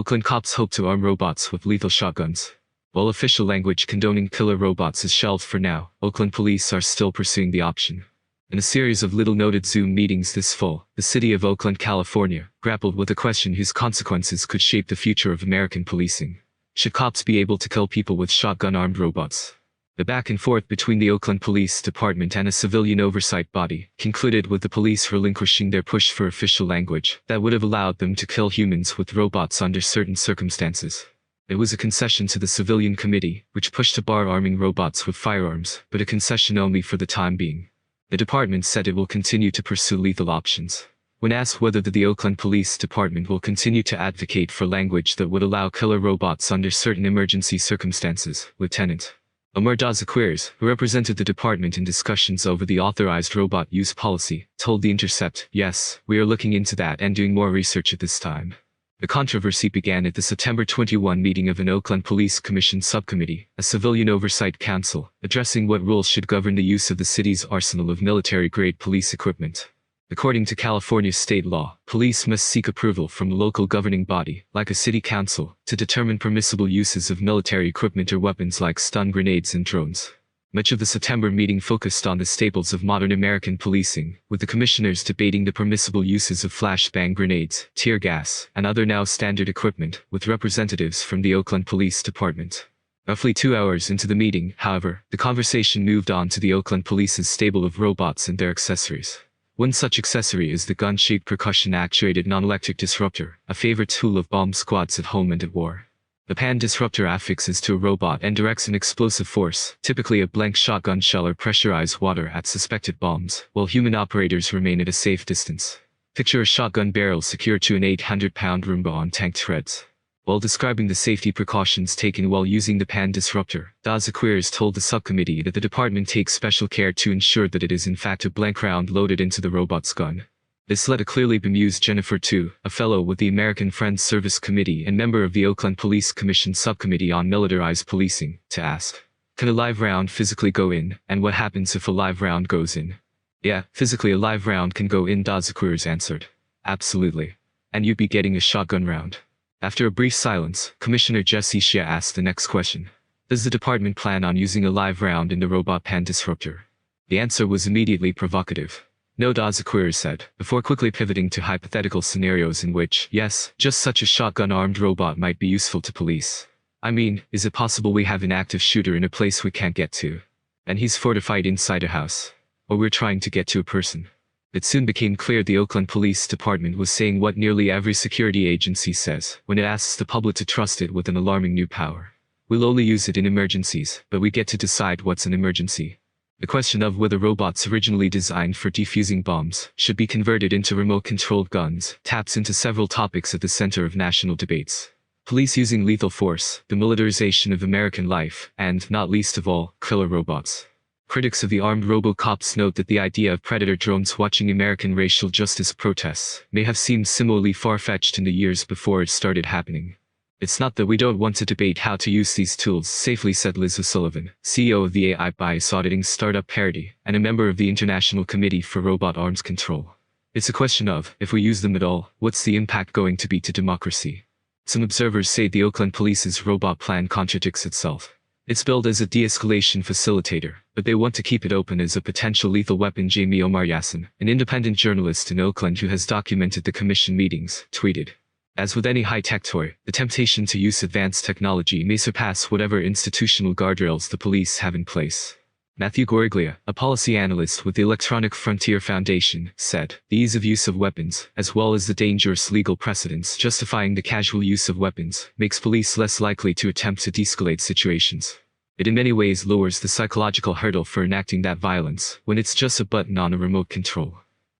Oakland cops hope to arm robots with lethal shotguns. While official language condoning killer robots is shelved for now, Oakland police are still pursuing the option. In a series of little-noted Zoom meetings this fall, the city of Oakland, California, grappled with a question whose consequences could shape the future of American policing. Should cops be able to kill people with shotgun-armed robots? The back and forth between the Oakland Police Department and a civilian oversight body concluded with the police relinquishing their push for official language that would have allowed them to kill humans with robots under certain circumstances. It was a concession to the civilian committee, which pushed to bar arming robots with firearms, but a concession only for the time being. The department said it will continue to pursue lethal options. When asked whether the Oakland Police Department will continue to advocate for language that would allow killer robots under certain emergency circumstances, Lieutenant Omar Dazaquirs, who represented the department in discussions over the authorized robot use policy, told The Intercept, "Yes, we are looking into that and doing more research at this time." The controversy began at the September 21 meeting of an Oakland Police Commission subcommittee, a civilian oversight council, addressing what rules should govern the use of the city's arsenal of military-grade police equipment. According to California state law, police must seek approval from a local governing body, like a city council, to determine permissible uses of military equipment or weapons like stun grenades and drones. Much of the September meeting focused on the staples of modern American policing, with the commissioners debating the permissible uses of flashbang grenades, tear gas, and other now standard equipment, with representatives from the Oakland Police Department. Roughly 2 hours into the meeting, however, the conversation moved on to the Oakland Police's stable of robots and their accessories. One such accessory is the gun-shaped percussion-actuated non-electric disruptor, a favorite tool of bomb squads at home and at war. The pan disruptor affixes to a robot and directs an explosive force, typically a blank shotgun shell or pressurized water, at suspected bombs, while human operators remain at a safe distance. Picture a shotgun barrel secured to an 800-pound Roomba on tanked treads. While describing the safety precautions taken while using the pan disruptor, Dazaquirs told the subcommittee that the department takes special care to ensure that it is in fact a blank round loaded into the robot's gun. This led a clearly bemused Jennifer Tu, a fellow with the American Friends Service Committee and member of the Oakland Police Commission Subcommittee on Militarized Policing, to ask, "Can a live round physically go in, and what happens if a live round goes in?" "Yeah, physically a live round can go in," Dazaquirs answered. "Absolutely. And you'd be getting a shotgun round." After a brief silence, Commissioner Jesse Shea asked the next question. "Does the department plan on using a live round in the robot pan disruptor?" The answer was immediately provocative. "No," Dazaquirs said, before quickly pivoting to hypothetical scenarios in which, yes, just such a shotgun-armed robot might be useful to police. "I mean, is it possible we have an active shooter in a place we can't get to? And he's fortified inside a house? Or we're trying to get to a person?" It soon became clear the Oakland Police Department was saying what nearly every security agency says when it asks the public to trust it with an alarming new power. "We'll only use it in emergencies, but we get to decide what's an emergency." The question of whether robots originally designed for defusing bombs should be converted into remote-controlled guns taps into several topics at the center of national debates. Police using lethal force, the militarization of American life, and, not least of all, killer robots. Critics of the armed robocops note that the idea of predator drones watching American racial justice protests may have seemed similarly far-fetched in the years before it started happening. "It's not that we don't want to debate how to use these tools safely," said Liz O'Sullivan, CEO of the AI bias auditing startup Parity, and a member of the International Committee for Robot Arms Control. "It's a question of, if we use them at all, what's the impact going to be to democracy?" Some observers say the Oakland Police's robot plan contradicts itself. It's billed as a de-escalation facilitator, but they want to keep it open as a potential lethal weapon. Jamie Omar Yassin, an independent journalist in Oakland who has documented the commission meetings, tweeted, "As with any high-tech toy, the temptation to use advanced technology may surpass whatever institutional guardrails the police have in place." Matthew Goriglia, a policy analyst with the Electronic Frontier Foundation, said, "The ease of use of weapons, as well as the dangerous legal precedents justifying the casual use of weapons, makes police less likely to attempt to de-escalate situations. It in many ways lowers the psychological hurdle for enacting that violence, when it's just a button on a remote control."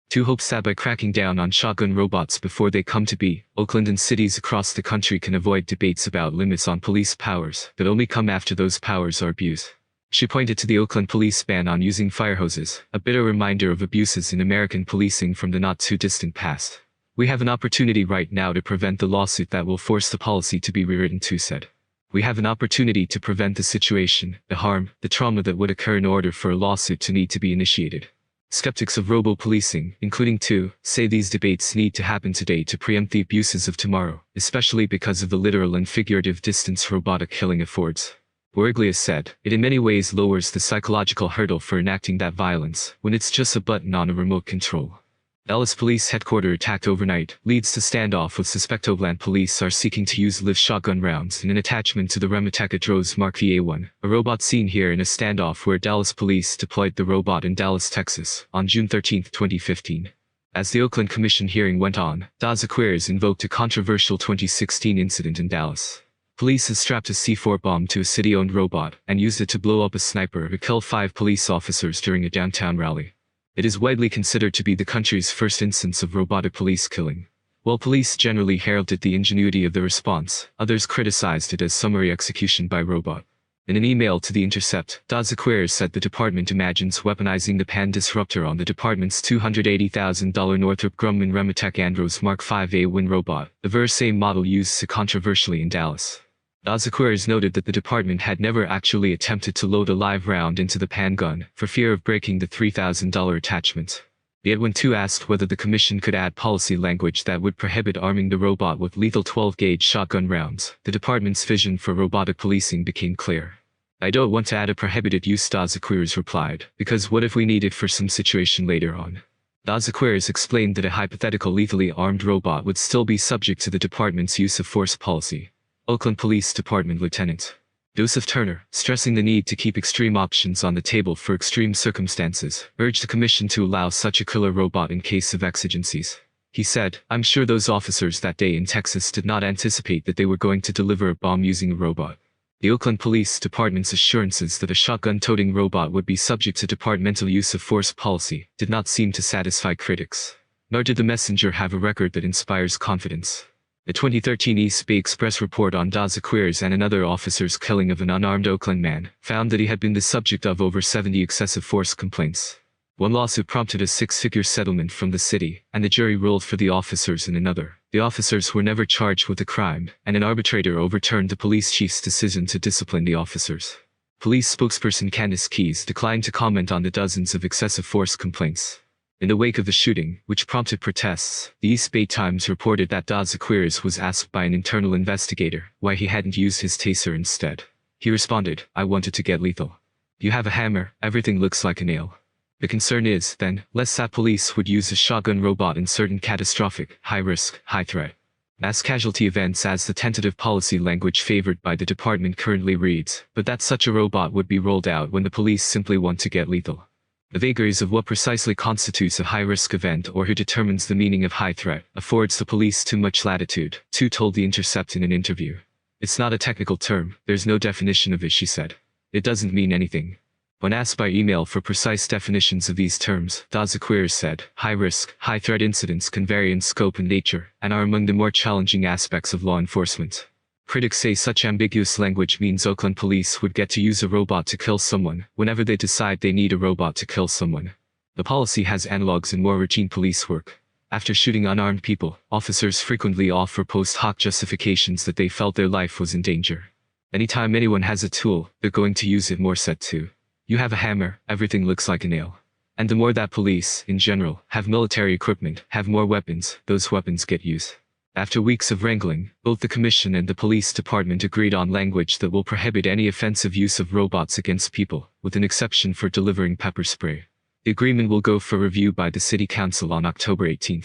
Tu hopes that by cracking down on shotgun robots before they come to be, Oakland and cities across the country can avoid debates about limits on police powers that only come after those powers are abused. She pointed to the Oakland police ban on using fire hoses, a bitter reminder of abuses in American policing from the not-too-distant past. "We have an opportunity right now to prevent the lawsuit that will force the policy to be rewritten," Tu said. "We have an opportunity to prevent the situation, the harm, the trauma that would occur in order for a lawsuit to need to be initiated." Skeptics of robo-policing, including two, say these debates need to happen today to preempt the abuses of tomorrow, especially because of the literal and figurative distance robotic killing affords. Borglias said, it in many ways lowers the psychological hurdle for enacting that violence, when it's just a button on a remote control. Dallas Police Headquarters attacked overnight, leads to standoff with suspect. Oakland Police are seeking to use live shotgun rounds in an attachment to the Remateka Droz Mark VA1, a robot seen here in a standoff where Dallas Police deployed the robot in Dallas, Texas, on June 13, 2015. As the Oakland Commission hearing went on, Das Acquires invoked a controversial 2016 incident in Dallas. Police had strapped a C4 bomb to a city-owned robot and used it to blow up a sniper who killed 5 police officers during a downtown rally. It is widely considered to be the country's first instance of robotic police killing. While police generally heralded the ingenuity of the response, others criticized it as summary execution by robot. In an email to The Intercept, Das Acquires said the department imagines weaponizing the pan disruptor on the department's $280,000 Northrop Grumman Rematech Andros Mark V A1 robot, the very same model used so controversially in Dallas. Das Acquires noted that the department had never actually attempted to load a live round into the pan gun, for fear of breaking the $3,000 attachment. Yet when two asked whether the commission could add policy language that would prohibit arming the robot with lethal 12-gauge shotgun rounds, the department's vision for robotic policing became clear. I don't want to add a prohibited use, Das Acquires replied, because what if we need it for some situation later on? Das Acquires explained that a hypothetical lethally armed robot would still be subject to the department's use of force policy. Oakland Police Department Lieutenant Joseph Turner, stressing the need to keep extreme options on the table for extreme circumstances, urged the commission to allow such a killer robot in case of exigencies. He said, I'm sure those officers that day in Texas did not anticipate that they were going to deliver a bomb using a robot. The Oakland Police Department's assurances that a shotgun-toting robot would be subject to departmental use of force policy did not seem to satisfy critics. Nor did the messenger have a record that inspires confidence. The 2013 East Bay Express report on Das Acquires and another officer's killing of an unarmed Oakland man found that he had been the subject of over 70 excessive force complaints. One lawsuit prompted a 6-figure settlement from the city, and the jury ruled for the officers in another. The officers were never charged with the crime, and an arbitrator overturned the police chief's decision to discipline the officers. Police spokesperson Candace Keyes declined to comment on the dozens of excessive force complaints. In the wake of the shooting, which prompted protests, the East Bay Times reported that Das Acquires was asked by an internal investigator why he hadn't used his taser instead. He responded, I wanted to get lethal. You have a hammer, everything looks like a nail. The concern is, then, less that police would use a shotgun robot in certain catastrophic, high-risk, high-threat mass casualty events as the tentative policy language favored by the department currently reads, but that such a robot would be rolled out when the police simply want to get lethal. The vagaries of what precisely constitutes a high-risk event or who determines the meaning of high threat affords the police too much latitude, Tu told The Intercept in an interview. It's not a technical term, there's no definition of it, she said. It doesn't mean anything. When asked by email for precise definitions of these terms, Das Acquires said, high-risk, high-threat incidents can vary in scope and nature, and are among the more challenging aspects of law enforcement. Critics say such ambiguous language means Oakland police would get to use a robot to kill someone whenever they decide they need a robot to kill someone. The policy has analogs in more routine police work. After shooting unarmed people, officers frequently offer post hoc justifications that they felt their life was in danger. Anytime anyone has a tool, they're going to use it more. Set to. You have a hammer, everything looks like a nail. And the more that police, in general, have military equipment, have more weapons, those weapons get used. After weeks of wrangling, both the commission and the police department agreed on language that will prohibit any offensive use of robots against people, with an exception for delivering pepper spray. The agreement will go for review by the city council on October 18.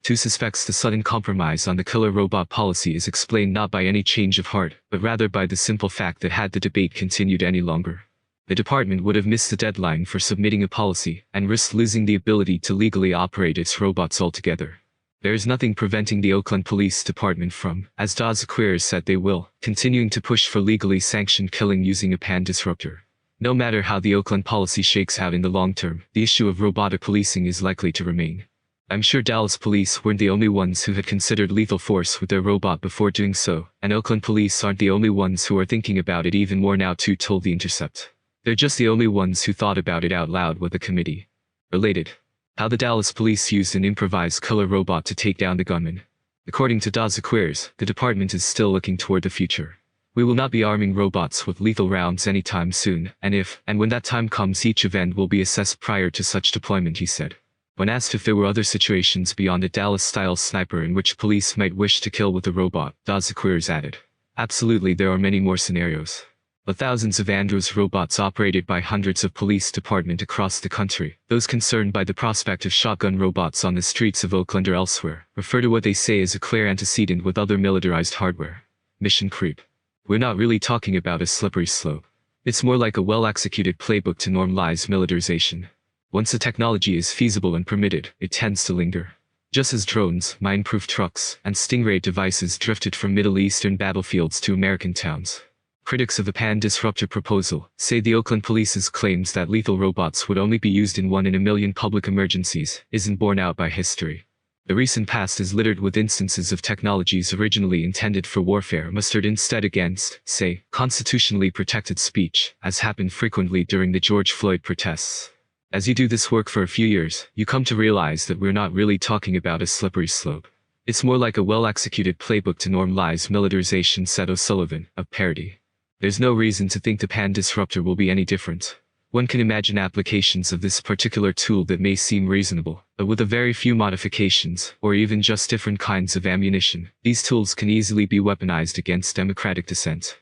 Tu suspects the sudden compromise on the killer robot policy is explained not by any change of heart, but rather by the simple fact that had the debate continued any longer, the department would have missed the deadline for submitting a policy and risked losing the ability to legally operate its robots altogether. There is nothing preventing the Oakland Police Department from, as Das Acquires said they will, continuing to push for legally sanctioned killing using a pan disruptor. No matter how the Oakland policy shakes out in the long term, the issue of robotic policing is likely to remain. I'm sure Dallas police weren't the only ones who had considered lethal force with their robot before doing so, and Oakland police aren't the only ones who are thinking about it even more now, Tu told The Intercept. They're just the only ones who thought about it out loud with the committee. Related. How the Dallas police used an improvised killer robot to take down the gunman. According to Das Acquires, the department is still looking toward the future. We will not be arming robots with lethal rounds anytime soon, and if, and when that time comes, each event will be assessed prior to such deployment, he said. When asked if there were other situations beyond a Dallas-style sniper in which police might wish to kill with a robot, Dazaquirs added, "Absolutely, there are many more scenarios. But thousands of Andros robots operated by hundreds of police departments across the country, those concerned by the prospect of shotgun robots on the streets of Oakland or elsewhere, refer to what they say as a clear antecedent with other militarized hardware. Mission creep. We're not really talking about a slippery slope. It's more like a well-executed playbook to normalize militarization. Once the technology is feasible and permitted, it tends to linger. Just as drones, mine-proof trucks, and Stingray devices drifted from Middle Eastern battlefields to American towns." Critics of the pan-disruptor proposal say the Oakland Police's claims that lethal robots would only be used in 1 in a million public emergencies isn't borne out by history. The recent past is littered with instances of technologies originally intended for warfare mustered instead against, say, constitutionally protected speech, as happened frequently during the George Floyd protests. As you do this work for a few years, you come to realize that we're not really talking about a slippery slope. It's more like a well-executed playbook to normalize militarization, said O'Sullivan, of Parity. There's no reason to think the pan-disruptor will be any different. One can imagine applications of this particular tool that may seem reasonable, but with a very few modifications, or even just different kinds of ammunition, these tools can easily be weaponized against democratic dissent.